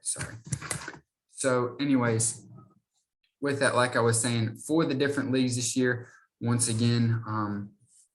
sorry. So anyways, with that, like I was saying, for the different leagues this year, once again,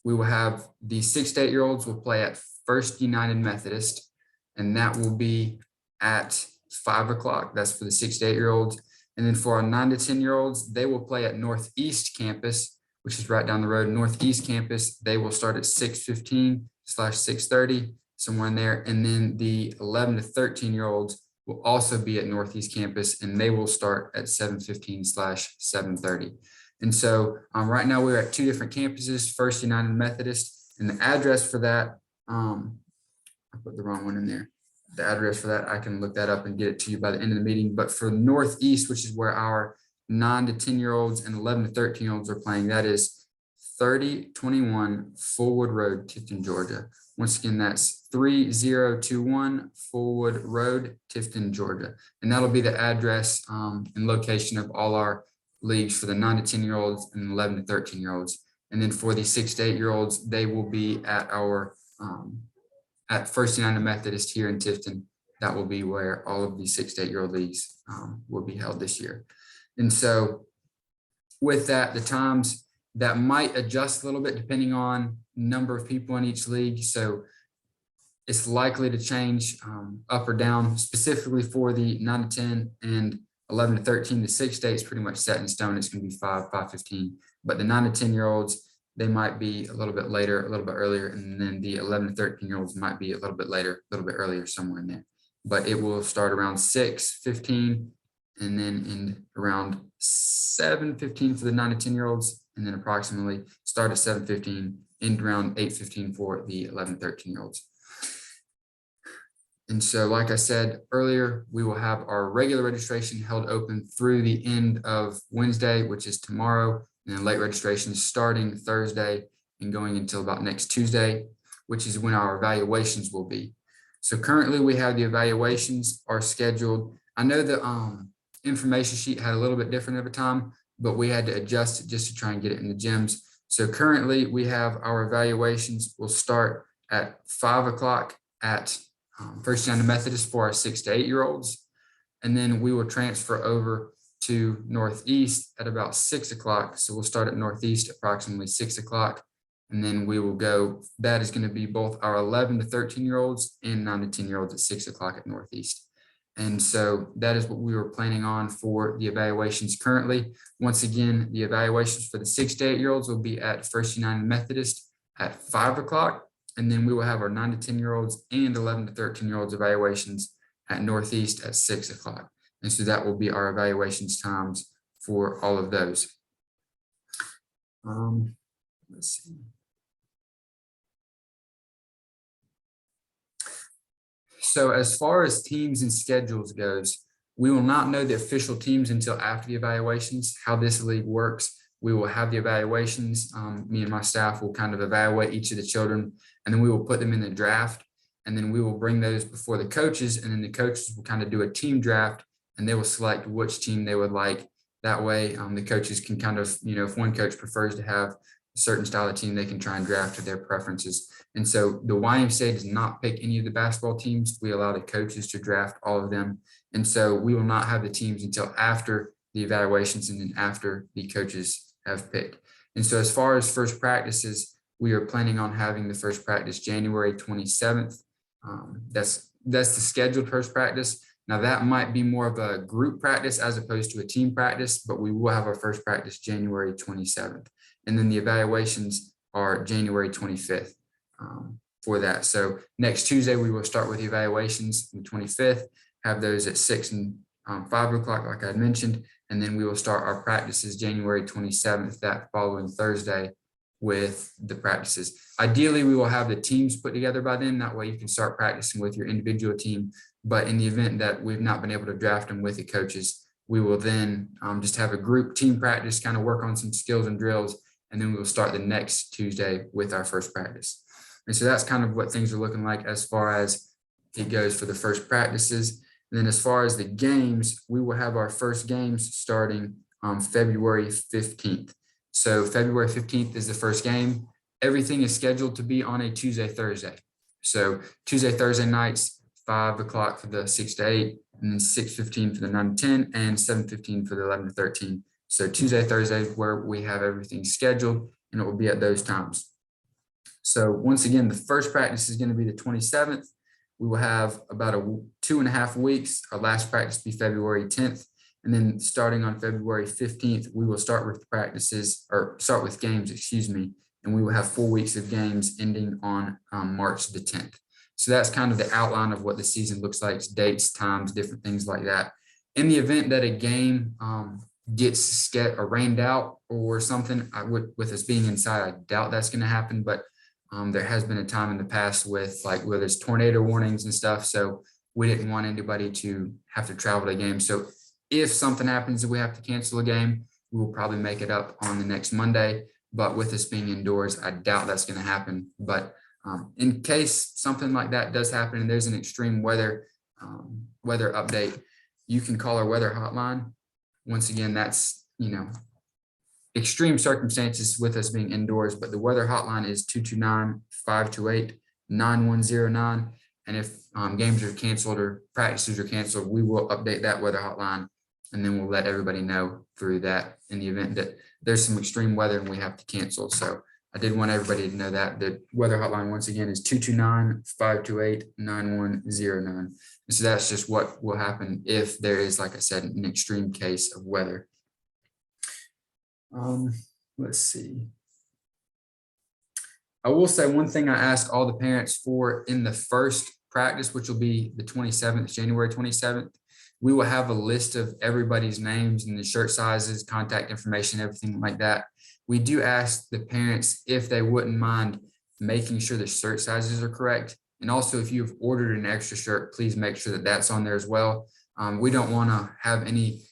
we will have the 6 to 8 year olds will play at First United Methodist, and that will be at 5 o'clock. That's for the 6 to 8 year olds. And then for our 9 to 10 year olds, they will play at Northeast Campus, which is right down the road. Northeast Campus, they will start at 6:15/6:30, somewhere in there. And then the 11 to 13 year olds will also be at Northeast Campus, and they will start at 7:15/7:30. And so right now we're at 2 different campuses, First United Methodist, and the address for that, I put the wrong one in there. The address for that, I can look that up and get it to you by the end of the meeting. But for Northeast, which is where our 9 to 10 year olds and 11 to 13 year olds are playing, that is 3021 Fullwood Road, Tifton, Georgia. Once again, that's 3021 Fullwood Road, Tifton, Georgia. And that'll be the address and location of all our leagues for the 9 to 10 year olds and 11 to 13 year olds. And then for the 6 to 8 year olds, they will be at our at First United Methodist here in Tifton. That will be where all of the 6 to 8 year old leagues will be held this year. And so with that, the times that might adjust a little bit depending on number of people in each league. So it's likely to change up or down. Specifically for the 9 to 10 and 11 to 13, the 6 to 8 is pretty much set in stone. It's going to be 5:15. But the 9 to 10 year olds, they might be a little bit later, a little bit earlier. And then the 11 to 13 year olds might be a little bit later, a little bit earlier, somewhere in there. But it will start around 6:15 and then end around 7:15 for the 9 to 10 year olds. And then approximately start at 7:15, end around 8:15 for the 11 to 13 year olds. And so, like I said earlier, we will have our regular registration held open through the end of Wednesday, which is tomorrow, and then late registration starting Thursday and going until about next Tuesday, which is when our evaluations will be. So currently we have the evaluations are scheduled. I know the information sheet had a little bit different of a time, but we had to adjust it just to try and get it in the gyms. So currently we have our evaluations will start at 5 o'clock at First United Methodist for our 6 to 8 year olds. And then we will transfer over to Northeast at about 6 o'clock. So we'll start at Northeast approximately 6 o'clock. And then we will go, that is going to be both our 11 to 13 year olds and 9 to 10 year olds at 6 o'clock at Northeast. And so that is what we were planning on for the evaluations currently. Once again, the evaluations for the 6 to 8 year olds will be at First United Methodist at 5 o'clock. And then we will have our 9 to 10 year olds and 11 to 13 year olds evaluations at Northeast at 6 o'clock. And so that will be our evaluations times for all of those. Let's see. So as far as teams and schedules goes, we will not know the official teams until after the evaluations. How this league works, we will have the evaluations. Me and my staff will kind of evaluate each of the children, and then we will put them in the draft, and then we will bring those before the coaches, and then the coaches will kind of do a team draft, and they will select which team they would like. That way, the coaches can kind of, if one coach prefers to have a certain style of team, they can try and draft to their preferences. And so the YMCA does not pick any of the basketball teams. We allow the coaches to draft all of them. And so we will not have the teams until after the evaluations and then after the coaches have picked. And so as far as first practices, we are planning on having the first practice January 27th. That's the scheduled first practice. Now that might be more of a group practice as opposed to a team practice, but we will have our first practice January 27th. And then the evaluations are January 25th for that. So next Tuesday, we will start with the evaluations on the 25th, have those at 6 and 5 o'clock, like I mentioned, and then we will start our practices January 27th, that following Thursday, with the practices. Ideally, we will have the teams put together by then. That way you can start practicing with your individual team. But in the event that we've not been able to draft them with the coaches, we will then just have a group team practice, kind of work on some skills and drills, and then we will start the next Tuesday with our first practice. And so that's kind of what things are looking like as far as it goes for the first practices. And then as far as the games, we will have our first games starting on February 15th. So February 15th is the first game. Everything is scheduled to be on a Tuesday, Thursday. So Tuesday, Thursday nights, 5 o'clock for the 6 to 8, and then 6:15 for the 9 to 10, and 7:15 for the 11 to 13. So Tuesday, Thursday, where we have everything scheduled, and it will be at those times. So once again, the first practice is going to be the 27th. We will have about 2.5 weeks. Our last practice will be February 10th. And then starting on February 15th, we will start with practices, or start with games, excuse me. And we will have 4 weeks of games ending on March the 10th. So that's kind of the outline of what the season looks like, dates, times, different things like that. In the event that a game gets rained out or something, with us being inside, I doubt that's going to happen, but there has been a time in the past with where there's tornado warnings and stuff. So we didn't want anybody to have to travel to a game. So if something happens that we have to cancel a game, we will probably make it up on the next Monday. But with us being indoors, I doubt that's going to happen. But in case something like that does happen and there's an extreme weather update, you can call our weather hotline. Once again, that's, extreme circumstances with us being indoors, but the weather hotline is 229-528-9109. And if games are canceled or practices are canceled, we will update that weather hotline, and then we'll let everybody know through that in the event that there's some extreme weather and we have to cancel. So I did want everybody to know that the weather hotline, once again, is 229-528-9109. And so that's just what will happen if there is, like I said, an extreme case of weather. Let's see. I will say one thing I asked all the parents for in the first practice, which will be the 27th, January 27th. We will have a list of everybody's names and the shirt sizes, contact information, everything like that. We do ask the parents if they wouldn't mind making sure the shirt sizes are correct. And also, if you've ordered an extra shirt, please make sure that that's on there as well. We don't want to have any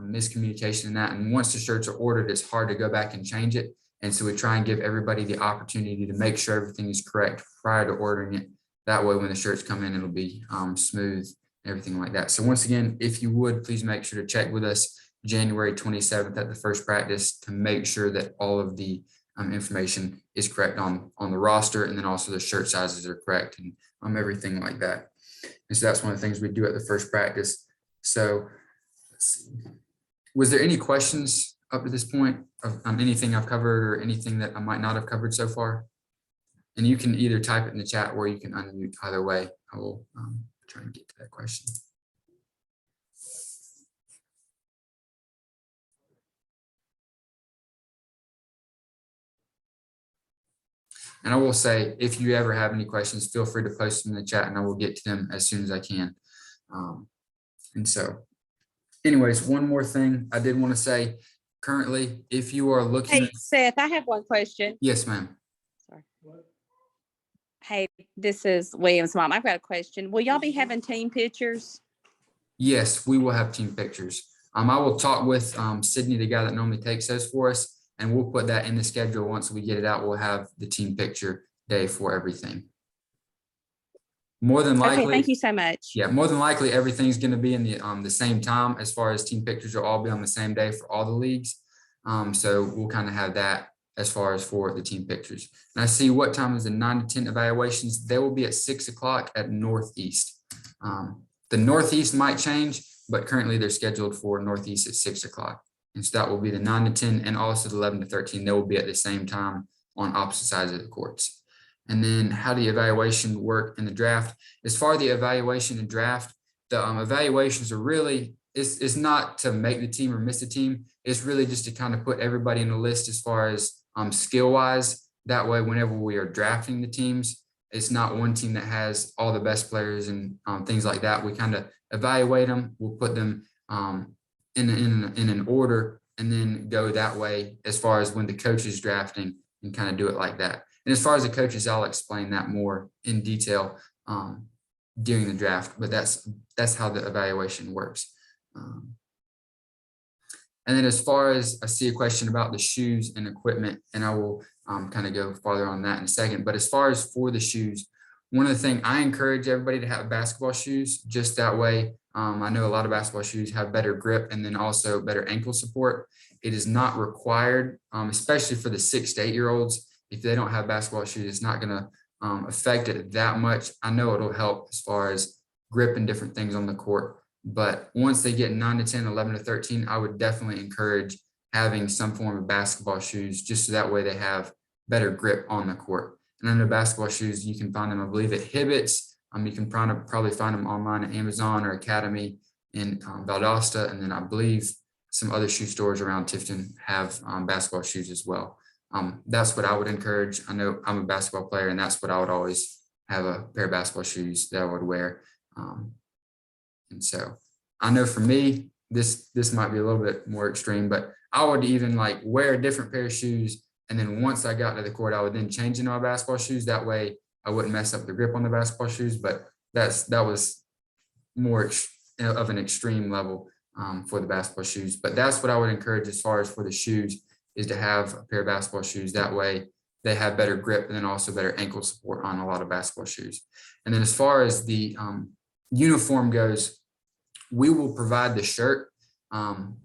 miscommunication in that. And once the shirts are ordered, it's hard to go back and change it. And so we try and give everybody the opportunity to make sure everything is correct prior to ordering it. That way, when the shirts come in, it'll be smooth, everything like that. So once again, if you would, please make sure to check with us January 27th at the first practice to make sure that all of the information is correct on the roster, and then also the shirt sizes are correct and everything like that. And so that's one of the things we do at the first practice. So let's see. Was there any questions up to this point of anything I've covered or anything that I might not have covered so far? And you can either type it in the chat or you can unmute. Either way, I will try and get to that question. And I will say, if you ever have any questions, feel free to post them in the chat and I will get to them as soon as I can. And so anyways, one more thing I did want to say, currently, if you are looking. Hey, Seth, I have one question. Yes, ma'am. Sorry. Hey, this is William's mom. I've got a question. Will y'all be having team pictures? Yes, we will have team pictures. I will talk with Sydney, the guy that normally takes those for us, and we'll put that in the schedule. Once we get it out, we'll have the team picture day for everything. More than likely. Okay, thank you so much. Yeah, more than likely everything's going to be in the same time, as far as team pictures will all be on the same day for all the leagues. So we'll kind of have that as far as for the team pictures. And I see what time is the 9 to 10 evaluations. They will be at 6 o'clock at Northeast. The Northeast might change, but currently they're scheduled for Northeast at 6 o'clock. And so that will be the 9 to 10 and also the 11 to 13. They will be at the same time on opposite sides of the courts. And then how the evaluation work in the draft. As far as the evaluation and draft, the evaluations are really, it's not to make the team or miss the team. It's really just to kind of put everybody in a list as far as skill wise. That way, whenever we are drafting the teams, it's not one team that has all the best players and things like that. We kind of evaluate them. We'll put them in an order and then go that way as far as when the coach is drafting and kind of do it like that. And as far as the coaches, I'll explain that more in detail during the draft, but that's how the evaluation works. And then as far as I see a question about the shoes and equipment, and I will kind of go farther on that in a second. But as far as for the shoes, one of the things I encourage everybody to have basketball shoes, just that way. I know a lot of basketball shoes have better grip and then also better ankle support. It is not required, especially for the 6 to 8 year olds. If they don't have basketball shoes, it's not going to affect it that much. I know it'll help as far as grip and different things on the court. But once they get 9 to 10, 11 to 13, I would definitely encourage having some form of basketball shoes, just so that way they have better grip on the court. And I know basketball shoes, you can find them, I believe, at Hibbett's. You can probably find them online at Amazon or Academy in Valdosta. And then I believe some other shoe stores around Tifton have basketball shoes as well. That's what I would encourage. I know I'm a basketball player, and that's what I would always have, a pair of basketball shoes that I would wear. And so I know for me, this might be a little bit more extreme, but I would even like wear a different pair of shoes. And then once I got to the court, I would then change into my basketball shoes. That way I wouldn't mess up the grip on the basketball shoes, but that was more of an extreme level for the basketball shoes. But that's what I would encourage as far as for the shoes, is to have a pair of basketball shoes. That way they have better grip and then also better ankle support on a lot of basketball shoes. And then as far as the uniform goes, we will provide the shirt.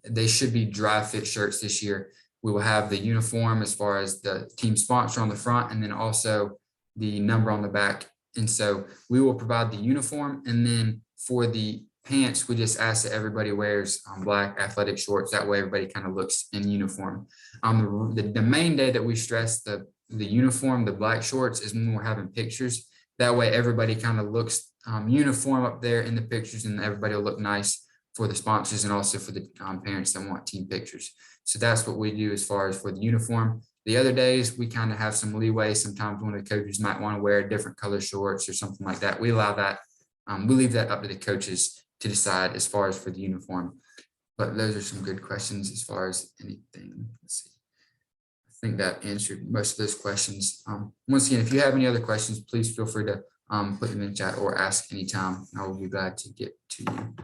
They should be dry fit shirts this year. We will have the uniform as far as the team sponsor on the front, and then also the number on the back. And so we will provide the uniform. And then for the pants, we just ask that everybody wears black athletic shorts. That way everybody kind of looks in uniform. The main day that we stress the uniform, the black shorts, is when we're having pictures. That way everybody kind of looks uniform up there in the pictures, and everybody will look nice for the sponsors and also for the parents that want team pictures. So that's what we do as far as for the uniform. The other days, we kind of have some leeway. Sometimes one of the coaches might want to wear different color shorts or something like that. We allow that. We leave that up to the coaches to decide as far as for the uniform. But those are some good questions as far as anything. Let's see. I think that answered most of those questions. Once again, if you have any other questions, please feel free to put them in the chat or ask anytime. I will be glad to get to you.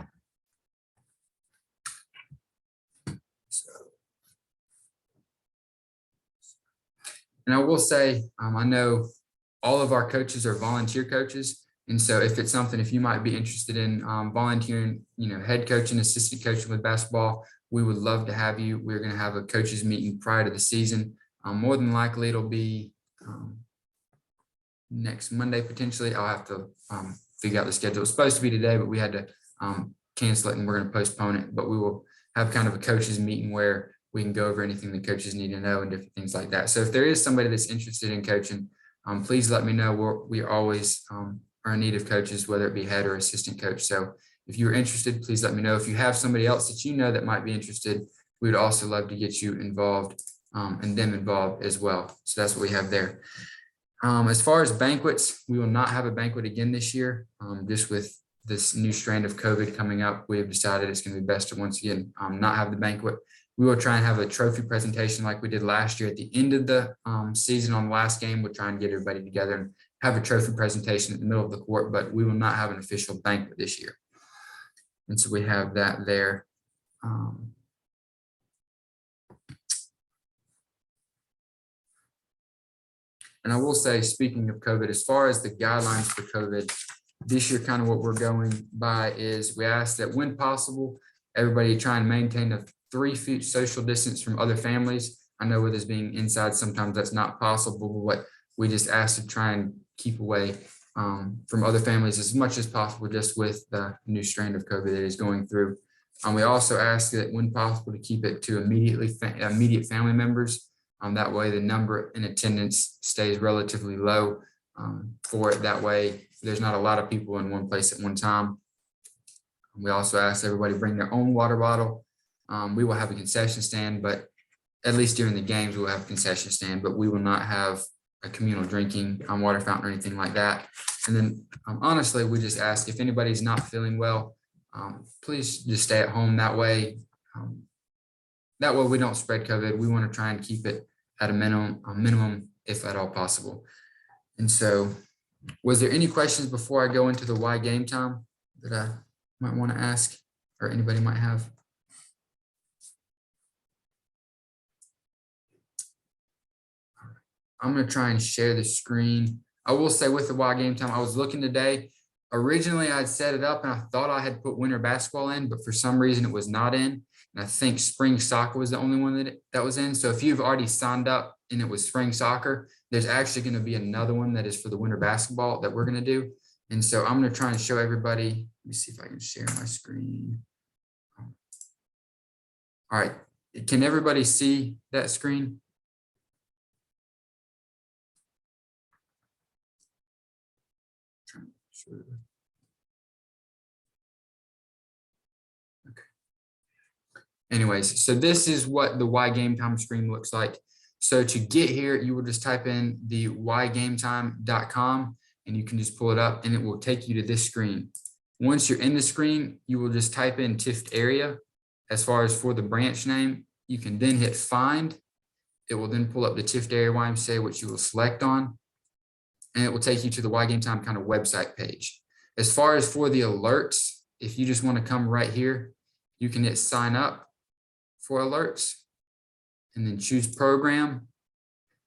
And I will say, I know all of our coaches are volunteer coaches. And so if it's something, if you might be interested in volunteering, head coaching, assistant coaching with basketball, we would love to have you. We're going to have a coaches meeting prior to the season. More than likely it'll be next Monday, potentially. I'll have to figure out the schedule. It was supposed to be today, but we had to cancel it, and we're going to postpone it. But we will have kind of a coaches meeting where we can go over anything the coaches need to know and different things like that. So if there is somebody that's interested in coaching, please let me know. We always are in need of coaches, whether it be head or assistant coach. So if you're interested, please let me know. If you have somebody else that you know that might be interested, we would also love to get you involved and them involved as well. So that's what we have there. As far as banquets, we will not have a banquet again this year. Just with this new strand of COVID coming up, we have decided it's going to be best to once again not have the banquet. We will try and have a trophy presentation like we did last year at the end of the season. On the last game, we'll try and get everybody together and have a trophy presentation in the middle of the court, but we will not have an official banquet this year. And so we have that there. And I will say, speaking of COVID, as far as the guidelines for COVID, this year, kind of what we're going by is we ask that when possible, everybody try and maintain a 3 feet social distance from other families. I know with us being inside, sometimes that's not possible, but we just ask to try and keep away from other families as much as possible, just with the new strand of COVID that is going through. We also ask that when possible to keep it to immediate family members. That way the number in attendance stays relatively low for it. That way there's not a lot of people in one place at one time. We also ask everybody to bring their own water bottle. We will have a concession stand, but at least during the games, we will have a concession stand, but we will not have a communal drinking water fountain or anything like that. And then honestly, we just ask if anybody's not feeling well, please just stay at home. That way we don't spread COVID. We want to try and keep it at a minimum if at all possible. And so was there any questions before I go into the why game time that I might want to ask or anybody might have? I'm going to try and share the screen. I will say with the why game time, I was looking today. Originally, I'd set it up and I thought I had put winter basketball in, but for some reason it was not in. And I think spring soccer was the only one that was in. So if you've already signed up and it was spring soccer, there's actually going to be another one that is for the winter basketball that we're going to do. And so I'm going to try and show everybody Let me see if I can share my screen. All right, can everybody see that screen? Okay. Anyways, so this is what the Y Game Time screen looks like. So to get here, you will just type in the ygametime.com and you can just pull it up and it will take you to this screen. Once you're in the screen, you will just type in Tift area. As far as for the branch name, you can then hit find. It will then pull up the Tift area YMCA, which you will select on, and it will take you to the Y Game Time kind of website page. As far as for the alerts, if you just want to come right here, you can hit sign up for alerts and then choose program.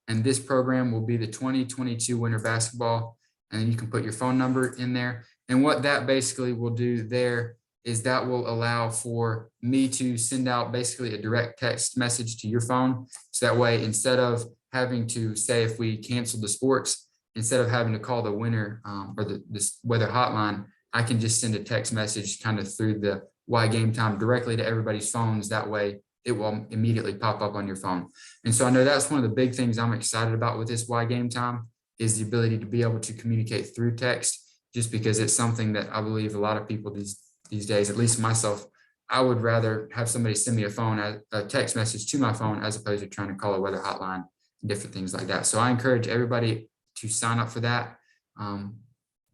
And this program will be the 2022 winter basketball. And then you can put your phone number in there. And what that basically will do there is that will allow for me to send out basically a direct text message to your phone. So that way, instead of having to say, if we cancel the sports, instead of having to call the winter or this weather hotline, I can just send a text message kind of through the Y Game Time directly to everybody's phones. That way it will immediately pop up on your phone. And so I know that's one of the big things I'm excited about with this Y Game Time is the ability to be able to communicate through text, just because it's something that I believe a lot of people these days, at least myself, I would rather have somebody send me a text message to my phone as opposed to trying to call a weather hotline and different things like that. So I encourage everybody to sign up for that.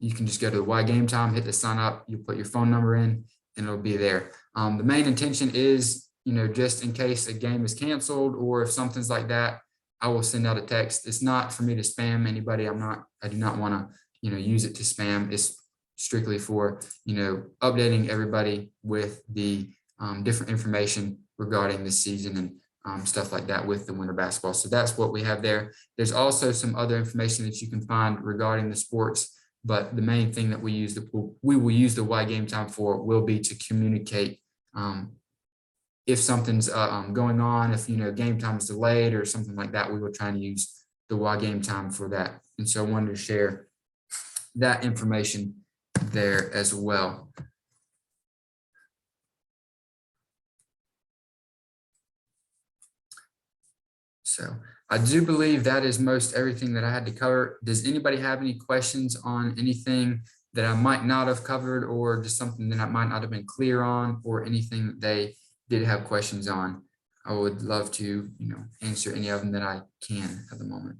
You can just go to the Y Game Time, hit the sign up, you put your phone number in, and it'll be there. The main intention is, just in case a game is canceled or if something's like that, I will send out a text. It's not for me to spam anybody. I do not want to, use it to spam. It's strictly for, updating everybody with the different information regarding this season and stuff like that with the winter basketball. So that's what we have there. There's also some other information that you can find regarding the sports, but the main thing that we will use the Y Game Time for will be to communicate if something's going on, if game time is delayed or something like that. We will try and use the Y Game Time for that. And so I wanted to share that information there as well. So I do believe that is most everything that I had to cover. Does anybody have any questions on anything that I might not have covered, or just something that I might not have been clear on, or anything that they did have questions on? I would love to, answer any of them that I can at the moment.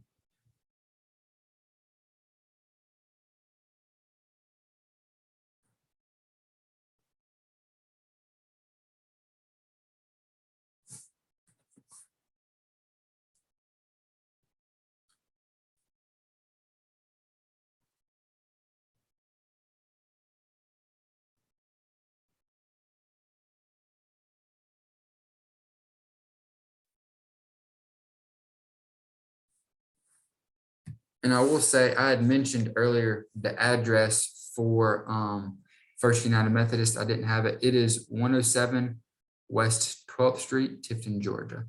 And I will say, I had mentioned earlier the address for First United Methodist. I didn't have it. It is 107 West 12th Street, Tifton, Georgia.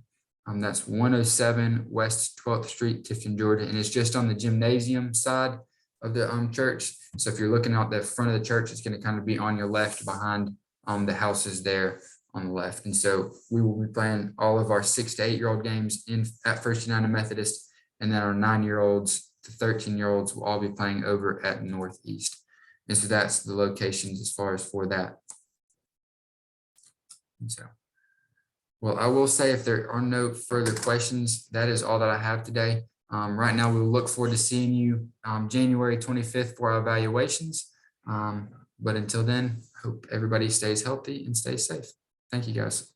That's 107 West 12th Street, Tifton, Georgia. And it's just on the gymnasium side of the church. So if you're looking out the front of the church, it's going to kind of be on your left behind the houses there on the left. And so we will be playing all of our 6 to 8-year-old games at First United Methodist. And then our 9-year-olds to 13-year-olds will all be playing over at Northeast. And so that's the locations as far as for that. And so, well, I will say, if there are no further questions, that is all that I have today. Right now, we will look forward to seeing you January 25th for our evaluations. But until then, hope everybody stays healthy and stays safe. Thank you, guys.